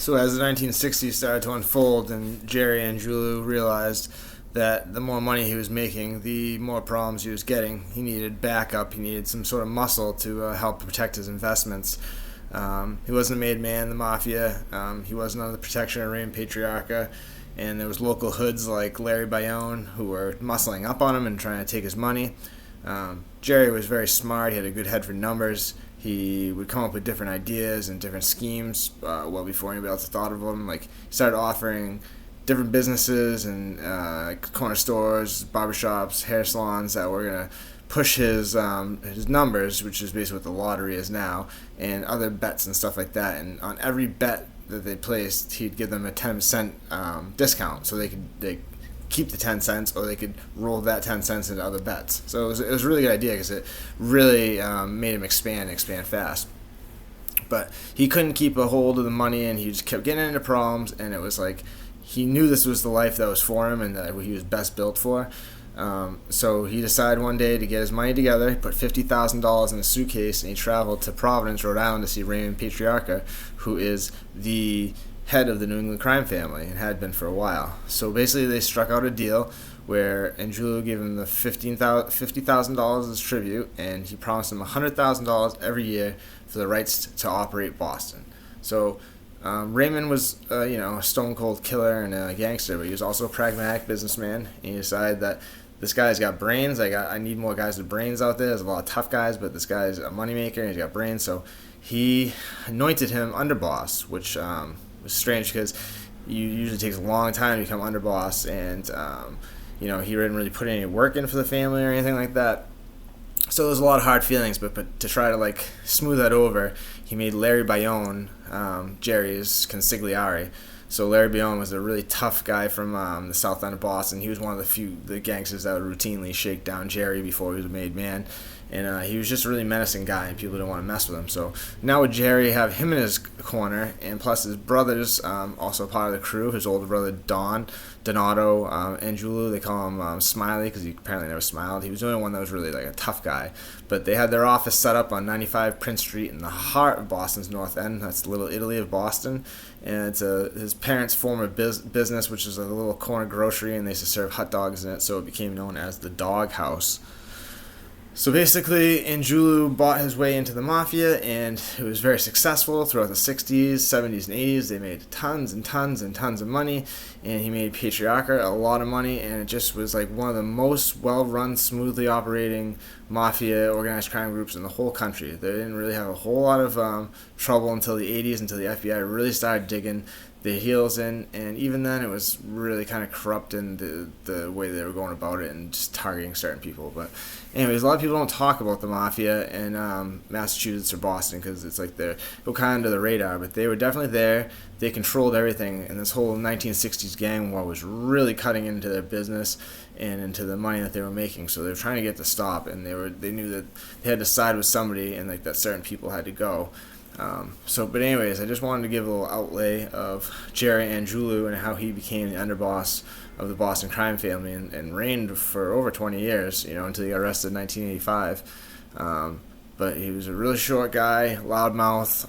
So as the 1960s started to unfold and Jerry Anguilo realized that the more money he was making, the more problems he was getting, he needed backup, he needed some sort of muscle to help protect his investments. He wasn't a made man in the mafia, he wasn't under the protection of Raymond Patriarca, and there was local hoods like Larry Bayonne who were muscling up on him and trying to take his money. Jerry was very smart, he had a good head for numbers. He would come up with different ideas and different schemes well before anybody else thought of them. Like, he started offering different businesses and corner stores, barbershops, hair salons that were going to push his numbers, which is basically what the lottery is now, and other bets and stuff like that. And on every bet that they placed, he'd give them a 10% discount, so they keep the 10 cents, or they could roll that 10 cents into other bets. So it was a really good idea because it really made him expand fast. But he couldn't keep a hold of the money, and he just kept getting into problems, and it was like he knew this was the life that was for him and that he was best built for. So he decided one day to get his money together. He put $50,000 in a suitcase, and he traveled to Providence, Rhode Island to see Raymond Patriarca, who is the head of the New England crime family and had been for a while. So basically they struck out a deal where Anguilo gave him the $50,000 as tribute, and he promised him $100,000 every year for the rights to operate Boston. So Raymond was a stone cold killer and a gangster, but he was also a pragmatic businessman, and he decided that this guy's got brains. I need more guys with brains out there. There's a lot of tough guys, but this guy's a moneymaker and he's got brains. So he anointed him underboss, which was strange because you usually takes a long time to become underboss, and he didn't really put any work in for the family or anything like that. So there's a lot of hard feelings, but to try to smooth that over, he made Larry Bayonne Jerry's consigliere. So Larry Bayonne was a really tough guy from the south end of Boston. He was one of the gangsters that would routinely shake down Jerry before he was a made man. And he was just a really menacing guy, and people didn't want to mess with him. So now with Jerry, have him in his corner, and plus his brothers, also part of the crew. His older brother, Donato Anguilo, they call him Smiley because he apparently never smiled. He was the only one that was really a tough guy. But they had their office set up on 95 Prince Street in the heart of Boston's North End. That's the Little Italy of Boston. And it's his parents' former business, which is a little corner grocery, and they used to serve hot dogs in it, so it became known as the Dog House. So basically, Anguilo bought his way into the mafia, and it was very successful throughout the 60s, 70s, and 80s. They made tons and tons and tons of money, and he made Patriarca a lot of money, and it just was one of the most well-run, smoothly operating mafia organized crime groups in the whole country. They didn't really have a whole lot of trouble until the 80s, until the FBI really started digging their heels in, and even then it was really kind of corrupt in the way they were going about it and just targeting certain people. But anyways, a lot of people don't talk about the mafia in Massachusetts or Boston because it's they're kind of under the radar, but they were definitely there. They controlled everything, and this whole 1960s gang war was really cutting into their business and into the money that they were making. So they were trying to get to stop, and they knew that they had to side with somebody, and that certain people had to go. But anyways, I just wanted to give a little outlay of Jerry Anguilo and how he became the underboss of the Boston crime family and reigned for over 20 years, until he got arrested in 1985. But he was a really short guy, loudmouth,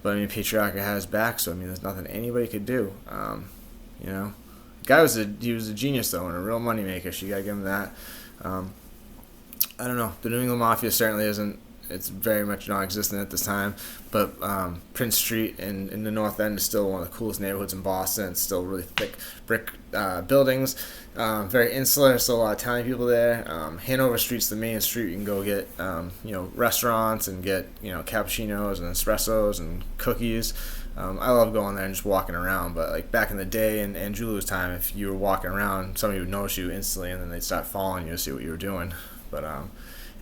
but Patriarca had his back, so there's nothing anybody could do. Guy was a genius though, and a real moneymaker, so you gotta give him that. I don't know, the New England Mafia certainly isn't. It's very much non-existent at this time, but Prince Street in the North End is still one of the coolest neighborhoods in Boston. It's still really thick brick buildings, very insular. Still a lot of Italian people there. Hanover Street's the main street. You can go get restaurants and get cappuccinos and espressos and cookies. I love going there and just walking around. But back in the day in Anguilo's time, if you were walking around, somebody would notice you instantly, and then they'd start following you to see what you were doing. But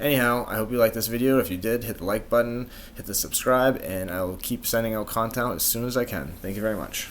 anyhow, I hope you liked this video. If you did, hit the like button, hit the subscribe, and I will keep sending out content as soon as I can. Thank you very much.